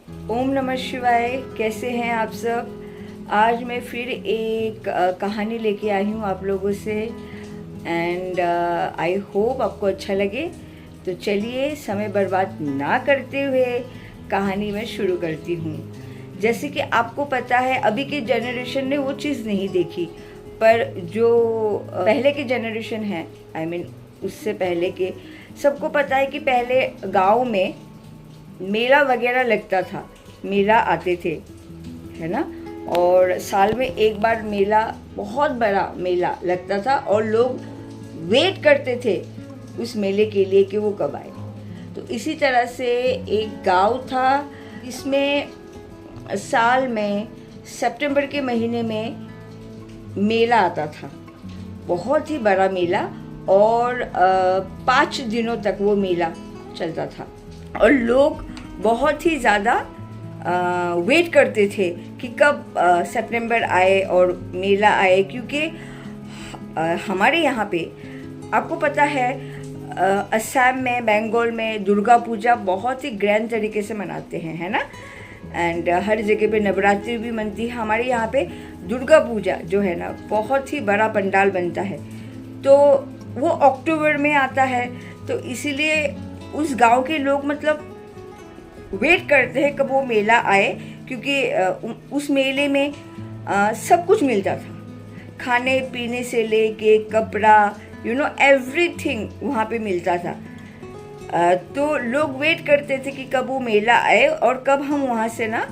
ओम नमः शिवाय। कैसे हैं आप सब। आज मैं फिर एक कहानी लेके आई हूँ आप लोगों से एंड आई होप आपको अच्छा लगे। तो चलिए समय बर्बाद ना करते हुए कहानी मैं शुरू करती हूँ। जैसे कि आपको पता है अभी की जनरेशन ने वो चीज़ नहीं देखी, पर जो पहले के जनरेशन है आई मीन उससे पहले के सबको पता है कि पहले गांव में मेला वगैरह लगता था, मेला आते थे, है ना। और साल में एक बार मेला, बहुत बड़ा मेला लगता था और लोग वेट करते थे उस मेले के लिए कि वो कब आए। तो इसी तरह से एक गांव था इसमें साल में सितंबर के महीने में मेला आता था, बहुत ही बड़ा मेला। और 5 दिनों तक वो मेला चलता था और लोग बहुत ही ज़्यादा वेट करते थे कि कब सितंबर आए और मेला आए, क्योंकि हमारे यहाँ पे आपको पता है असम में, बंगाल में दुर्गा पूजा बहुत ही ग्रैंड तरीके से मनाते हैं, है ना। एंड हर जगह पे नवरात्रि भी मनती है। हमारे यहाँ पे दुर्गा पूजा जो है ना बहुत ही बड़ा पंडाल बनता है, तो वो अक्टूबर में आता है। तो इसीलिए उस गांव के लोग मतलब वेट करते हैं कब वो मेला आए, क्योंकि उस मेले में सब कुछ मिलता था, खाने पीने से लेके कपड़ा, एवरीथिंग वहाँ पे मिलता था। तो लोग वेट करते थे कि कब वो मेला आए और कब हम वहाँ से ना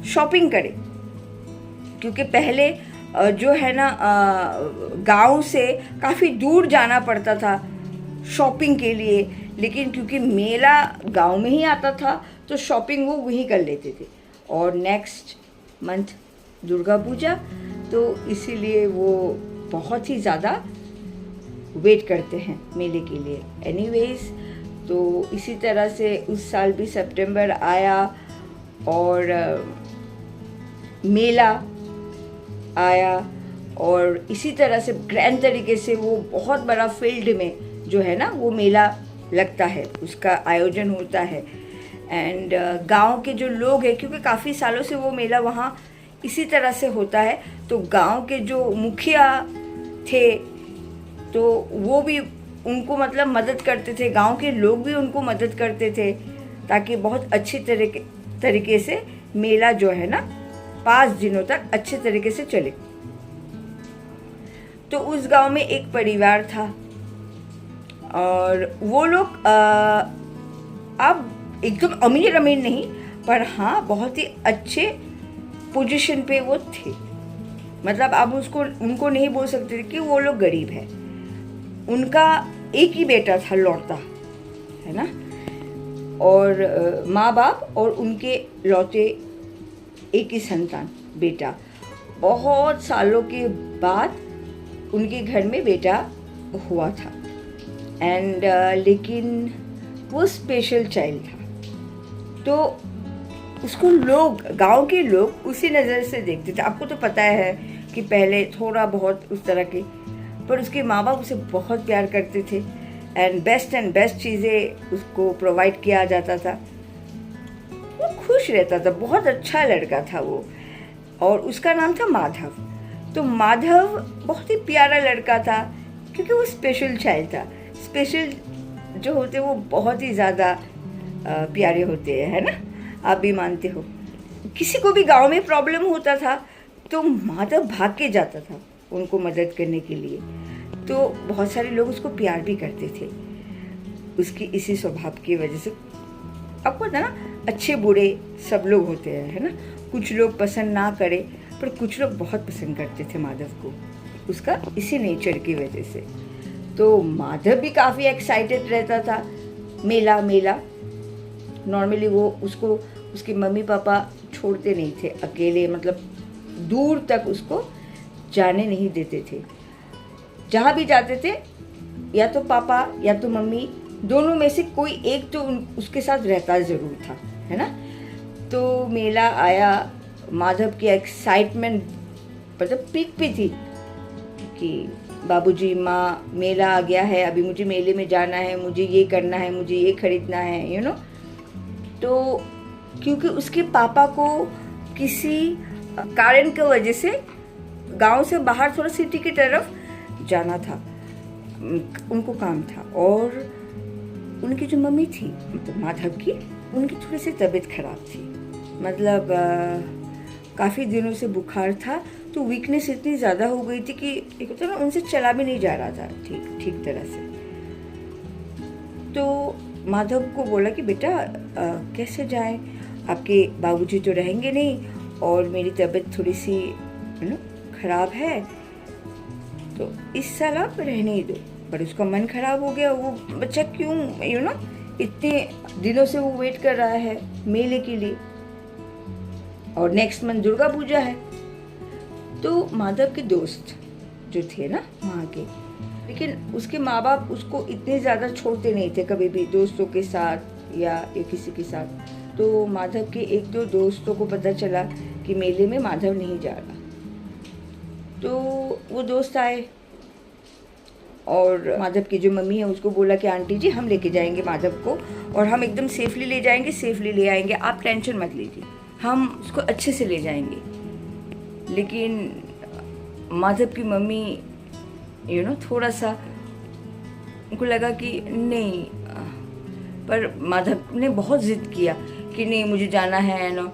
शॉपिंग करें, क्योंकि पहले जो है ना गांव से काफ़ी दूर जाना पड़ता था शॉपिंग के लिए, लेकिन क्योंकि मेला गांव में ही आता था तो शॉपिंग वो वहीं कर लेते थे। और नेक्स्ट मंथ दुर्गा पूजा, तो इसीलिए वो बहुत ही ज़्यादा वेट करते हैं मेले के लिए। एनीवेज, तो इसी तरह से उस साल भी सितंबर आया और मेला आया और इसी तरह से ग्रैंड तरीके से वो बहुत बड़ा फील्ड में जो है ना वो मेला लगता है, उसका आयोजन होता है। एंड गांव के जो लोग हैं, क्योंकि काफ़ी सालों से वो मेला वहाँ इसी तरह से होता है, तो गांव के जो मुखिया थे तो वो भी उनको मतलब मदद करते थे, गांव के लोग भी उनको मदद करते थे, ताकि बहुत अच्छी तरीके से मेला जो है ना 5 दिनों तक अच्छे तरीके से चले। तो उस गांव में एक परिवार था और वो लोग अब एकदम अमीर अमीर नहीं, पर हाँ बहुत ही अच्छे पोजीशन पे वो थे। मतलब आप उनको नहीं बोल सकते थे कि वो लोग गरीब है। उनका एक ही बेटा था लौटता, है ना, और माँ बाप और उनके लौटे एक ही संतान बेटा। बहुत सालों के बाद उनके घर में बेटा हुआ था एंड लेकिन वो स्पेशल चाइल्ड था, तो उसको लोग, गांव के लोग उसी नज़र से देखते थे। आपको तो पता है कि पहले थोड़ा बहुत उस तरह के, पर उसके माँ बाप उसे बहुत प्यार करते थे एंड बेस्ट चीज़ें उसको प्रोवाइड किया जाता था। वो खुश रहता था, बहुत अच्छा लड़का था वो, और उसका नाम था माधव। तो माधव बहुत ही प्यारा लड़का था, क्योंकि वो स्पेशल चाइल्ड था। स्पेशल जो होते वो बहुत ही ज़्यादा प्यारे होते हैं, है ना, आप भी मानते हो। किसी को भी गांव में प्रॉब्लम होता था तो माधव भाग के जाता था उनको मदद करने के लिए। तो बहुत सारे लोग उसको प्यार भी करते थे उसकी इसी स्वभाव की वजह से। आपको पता ना, अच्छे बुरे सब लोग होते हैं, है ना। कुछ लोग पसंद ना करे, पर कुछ लोग बहुत पसंद करते थे माधव को, उसका इसी नेचर की वजह से। तो माधव भी काफ़ी एक्साइटेड रहता था। मेला नॉर्मली वो उसको उसके मम्मी पापा छोड़ते नहीं थे अकेले, मतलब दूर तक उसको जाने नहीं देते थे। जहाँ भी जाते थे या तो पापा या तो मम्मी, दोनों में से कोई एक तो उसके साथ रहता ज़रूर था, है ना। तो मेला आया, माधव की एक्साइटमेंट मतलब पीक पे थी कि बाबूजी माँ मेला आ गया है, अभी मुझे मेले में जाना है, मुझे ये करना है, मुझे ये खरीदना है, तो क्योंकि उसके पापा को किसी कारण की वजह से गांव से बाहर थोड़ा सिटी की तरफ जाना था, उनको काम था। और उनकी जो मम्मी थी मतलब माधव की, उनकी थोड़ी सी तबीयत खराब थी, मतलब काफ़ी दिनों से बुखार था, तो वीकनेस इतनी ज़्यादा हो गई थी कि एक होता ना, उनसे चला भी नहीं जा रहा था ठीक तरह से। तो माधव को बोला कि बेटा कैसे जाएं, आपके बाबूजी तो रहेंगे नहीं और मेरी तबीयत थोड़ी सी खराब है, तो इस साल आप रहने ही दो। पर उसका मन खराब हो गया, वो बच्चा क्यों इतने दिनों से वो वेट कर रहा है मेले के लिए, और नेक्स्ट मंथ दुर्गा पूजा है। तो माधव के दोस्त जो थे ना वहाँ के, लेकिन उसके माँ बाप उसको इतने ज़्यादा छोड़ते नहीं थे कभी भी दोस्तों के साथ या किसी के साथ। तो माधव के एक दो दोस्तों को पता चला कि मेले में माधव नहीं जा रहा, तो वो दोस्त आए और माधव की जो मम्मी है उसको बोला कि आंटी जी हम लेके जाएंगे माधव को, और हम एकदम सेफली ले जाएंगे, सेफली ले आएंगे, आप टेंशन मत लीजिए, हम उसको अच्छे से ले जाएंगे। लेकिन माधव की मम्मी थोड़ा सा उनको लगा कि नहीं, पर माधव ने बहुत ज़िद किया कि नहीं मुझे जाना है ना।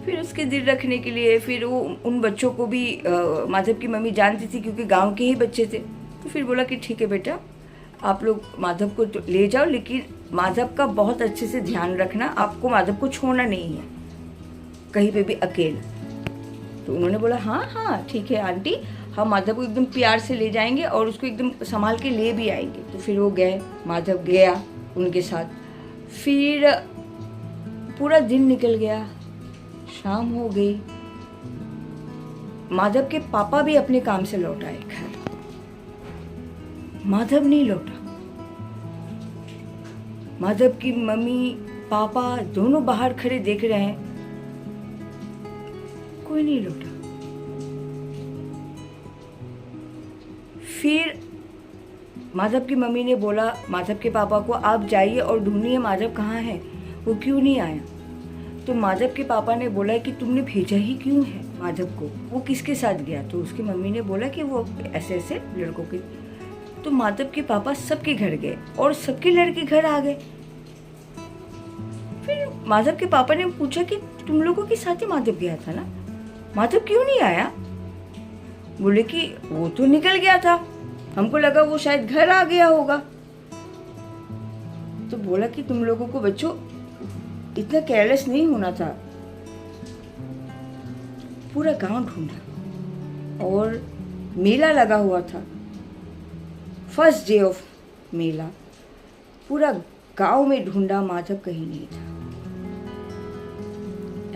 फिर उसके दिल रखने के लिए फिर वो उन बच्चों को भी माधव की मम्मी जानती थी क्योंकि गांव के ही बच्चे थे, तो फिर बोला कि ठीक है बेटा आप लोग माधव को तो ले जाओ, लेकिन माधव का बहुत अच्छे से ध्यान रखना, आपको माधव को छोड़ना नहीं है कहीं पे भी अकेले। तो उन्होंने बोला हाँ ठीक है आंटी, हम माधव को एकदम प्यार से ले जाएंगे और उसको एकदम संभाल के ले भी आएंगे। तो फिर वो गए, माधव गया उनके साथ। फिर पूरा दिन निकल गया, शाम हो गई, माधव के पापा भी अपने काम से लौट आए घर, माधव नहीं लौटा। माधव की मम्मी पापा दोनों बाहर खड़े देख रहे हैं, कोई नहीं लौटा। फिर माधव की मम्मी ने बोला माधव के पापा को, आप जाइए और ढूंढिए माधव कहाँ है, वो क्यों नहीं आया। तो माधव के पापा ने बोला कि तुमने भेजा ही क्यों है माधव को, वो किसके साथ गया। तो उसकी मम्मी ने बोला कि वो ऐसे ऐसे लड़कों के। तो माधव के पापा सबके घर गए और सबके लड़के घर आ गए। फिर माधव के पापा ने पूछा कि तुम लोगों के साथ ही माधव गया था ना, माधव क्यों नहीं आया। बोले कि वो तो निकल गया था, हमको लगा वो शायद घर आ गया होगा। तो बोला कि तुम लोगों को बच्चों इतना केयरलेस नहीं होना था। पूरा गांव ढूंढा और मेला लगा हुआ था, फर्स्ट डे ऑफ मेला, पूरा गांव में ढूंढा, माधव कहीं नहीं था।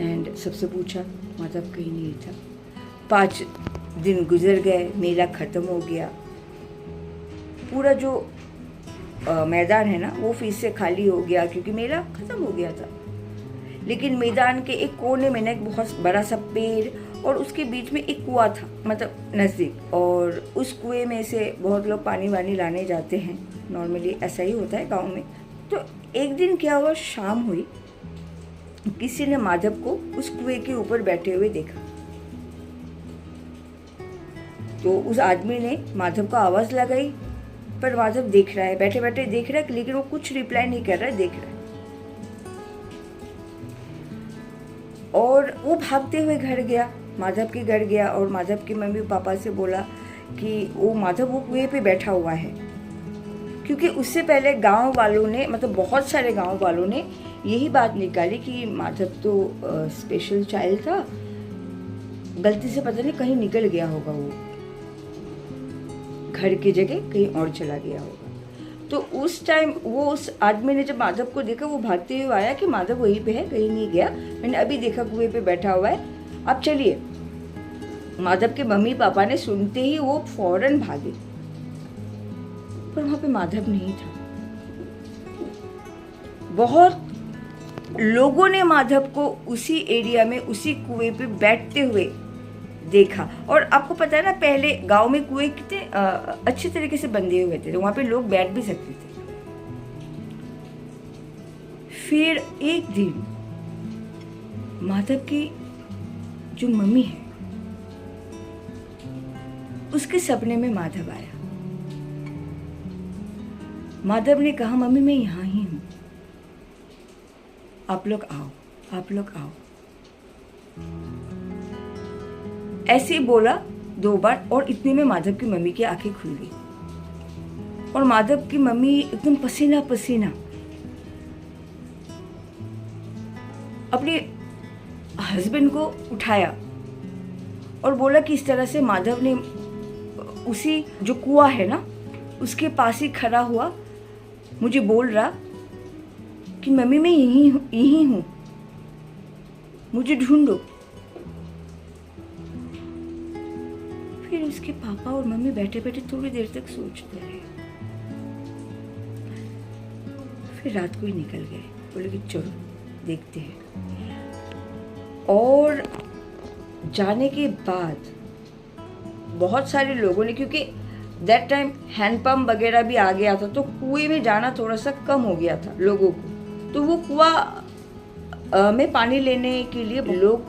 एंड सबसे पूछा, माधव कहीं नहीं था। 5 दिन गुजर गए, मेला खत्म हो गया, पूरा जो मैदान है ना वो फिर से खाली हो गया क्योंकि मेला खत्म हो गया था। लेकिन मैदान के एक कोने में ना एक बहुत बड़ा सा पेड़ और उसके बीच में एक कुआं था, मतलब नज़दीक, और उस कुएं में से बहुत लोग पानी वानी लाने जाते हैं, नॉर्मली ऐसा ही होता है गांव में। तो एक दिन क्या हुआ, शाम हुई, किसी ने माधव को उस कुएं के ऊपर बैठे हुए देखा। तो उस आदमी ने माधव को आवाज़ लगाई, पर माधव देख रहा है, बैठे बैठे देख रहा है, लेकिन वो कुछ रिप्लाई नहीं कर रहा है, देख रहा है। और वो भागते हुए घर गया, माधव के घर गया और माधव की मम्मी पापा से बोला कि वो माधव वो कुएं पे बैठा हुआ है। क्योंकि उससे पहले गांव वालों ने, मतलब बहुत सारे गांव वालों ने यही बात निकाली कि माधव तो स्पेशल चाइल्ड था, गलती से पता नहीं कहीं निकल गया होगा, वो घर की जगह कहीं और चला गया होगा। तो उस टाइम वो उस आदमी ने जब माधव को देखा, वो भागते हुए आया कि माधव वहीं पे है, कहीं नहीं गया, मैंने अभी देखा कुएं पे बैठा हुआ है, आप चलिए। माधव के मम्मी पापा ने सुनते ही वो फौरन भागे, पर वहां पे माधव नहीं था। बहुत लोगों ने माधव को उसी एरिया में, उसी कुएं पे बैठते हुए देखा। और आपको पता है ना, पहले गांव में कुएं कितने अच्छे तरीके से बंधे हुए थे, तो वहां पे लोग बैठ भी सकते थे। फिर एक दिन माधव की जो मम्मी है उसके सपने में माधव आया। माधव ने कहा, मम्मी मैं यहाँ ही हूँ, आप लोग आओ, आप लोग आओ। ऐसे ही बोला 2 बार और इतने में माधव की मम्मी की आंखें खुल गई और माधव की मम्मी एकदम पसीना पसीना अपने हस्बैंड को उठाया और बोला कि इस तरह से माधव ने उसी जो कुआं है ना उसके पास ही खड़ा हुआ मुझे बोल रहा कि मम्मी मैं यही हूं, मुझे ढूंढो। फिर उसके पापा और मम्मी बैठे बैठे थोड़ी देर तक सोचते रहे। फिर रात को ही निकल गए, बोले कि चलो देखते हैं। और जाने के बाद बहुत सारे लोगों ने, क्योंकि दैट टाइम हैंडपम्प वगैरह भी आ गया था तो कुएं में जाना थोड़ा सा कम हो गया था लोगों को, तो वो कुआं में पानी लेने के लिए लोग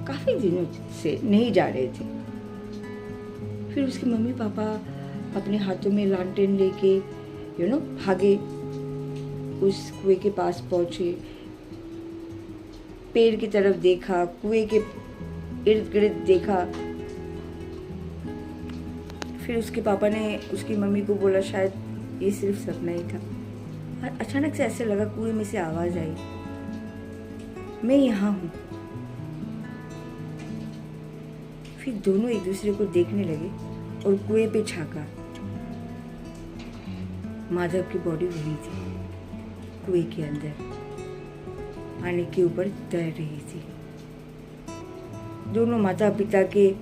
काफ़ी दिनों से नहीं जा रहे थे। फिर उसके मम्मी पापा अपने हाथों में लालटेन लेके भागे, उस कुएं के पास पहुंचे, पेड़ की तरफ देखा, कुएं के इर्द गिर्द देखा। फिर उसके पापा ने उसकी मम्मी को बोला शायद ये सिर्फ सपना ही था। और अचानक से ऐसे लगा कुएं में से आवाज आई, मैं यहाँ हूँ। फिर दोनों एक दूसरे को देखने लगे और कुएं पे झांका। माधव की बॉडी वही थी, कुएं के अंदर पानी के ऊपर तैर रही थी। दोनों माता पिता के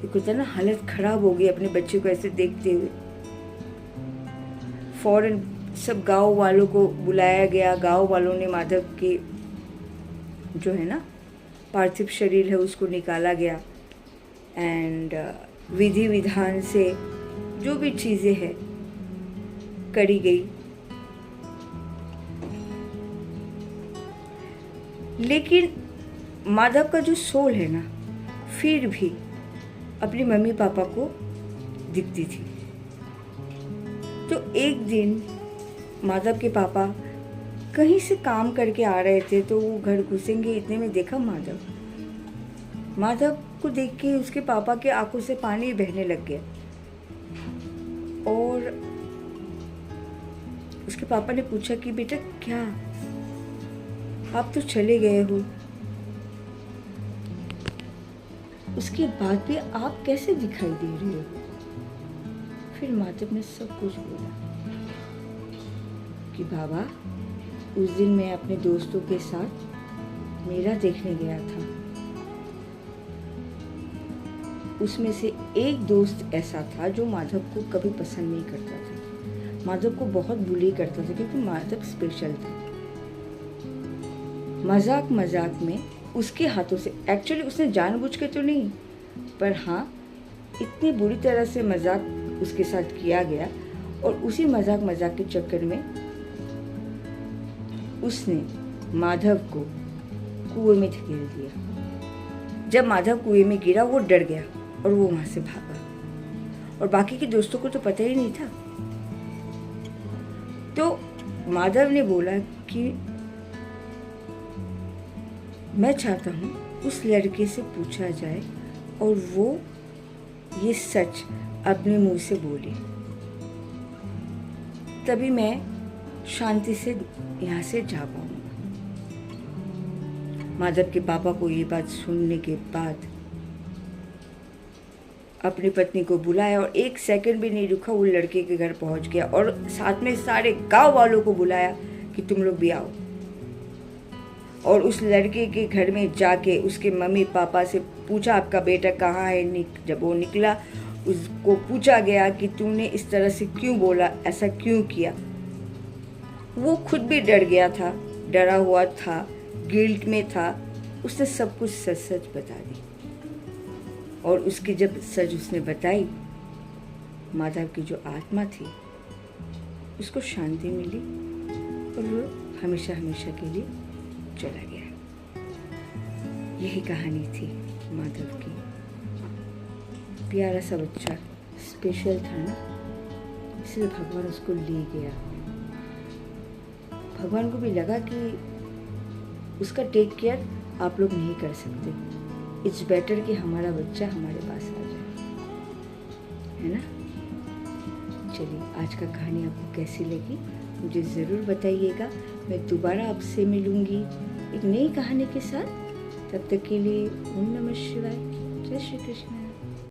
होता ना हालत खराब हो गई अपने बच्चे को ऐसे देखते हुए। फौरन सब गांव वालों को बुलाया गया। गांव वालों ने माधव के जो है ना पार्थिव शरीर है उसको निकाला गया एंड विधि विधान से जो भी चीज़ें हैं करी गई। लेकिन माधव का जो सोल है ना फिर भी अपनी मम्मी पापा को दिखती थी। तो एक दिन माधव के पापा कहीं से काम करके आ रहे थे तो वो घर घुसेंगे, इतने में देखा माधव को देख के उसके पापा के आंखों से पानी बहने लग गया और उसके पापा ने पूछा कि बेटा क्या, आप तो चले गए हो, उसके बाद भी आप कैसे दिखाई दे रहे हो? फिर माधव ने सब कुछ बोला कि बाबा उस दिन मैं अपने दोस्तों के साथ मेला देखने गया था। उसमें से एक दोस्त ऐसा था जो माधव को कभी पसंद नहीं करता था, माधव को बहुत बुली करता था क्योंकि माधव स्पेशल था। मजाक मजाक में उसके हाथों से, एक्चुअली उसने जानबूझ के तो नहीं, पर हाँ इतनी बुरी तरह से मजाक उसके साथ किया गया और उसी मजाक मजाक के चक्कर में उसने माधव को कुएं में धकेल दिया। जब माधव कुएं में गिरा वो डर गया और वो वहां से भागा और बाकी के दोस्तों को तो पता ही नहीं था। तो माधव ने बोला कि मैं चाहता हूँ उस लड़के से पूछा जाए और वो ये सच अपने मुंह से बोले, तभी मैं शांति से यहाँ से जा पाऊंगा। माधव के पापा को ये बात सुनने के बाद अपनी पत्नी को बुलाया और 1 सेकंड भी नहीं रुका, वो लड़के के घर पहुंच गया और साथ में सारे गांव वालों को बुलाया कि तुम लोग भी आओ। और उस लड़के के घर में जाके उसके मम्मी पापा से पूछा आपका बेटा कहाँ है। जब वो निकला उसको पूछा गया कि तूने इस तरह से क्यों बोला, ऐसा क्यों किया। वो खुद भी डर गया था, डरा हुआ था, गिल्ट में था। उसने सब कुछ सच सच बता दी और उसकी जब सच उसने बताई, माधव की जो आत्मा थी उसको शांति मिली और वो हमेशा हमेशा के लिए चला गया। यही कहानी थी माधव की। प्यारा सा बच्चा, स्पेशल था ना, इसलिए भगवान उसको ले गया। भगवान को भी लगा कि उसका टेक केयर आप लोग नहीं कर सकते, इट्स बेटर कि हमारा बच्चा हमारे पास आ जाए, है ना। चलिए, आज का कहानी आपको कैसी लगी मुझे ज़रूर बताइएगा। मैं दोबारा आपसे मिलूँगी एक नई कहानी के साथ। तब तक के लिए ओम नमः शिवाय, जय श्री कृष्ण।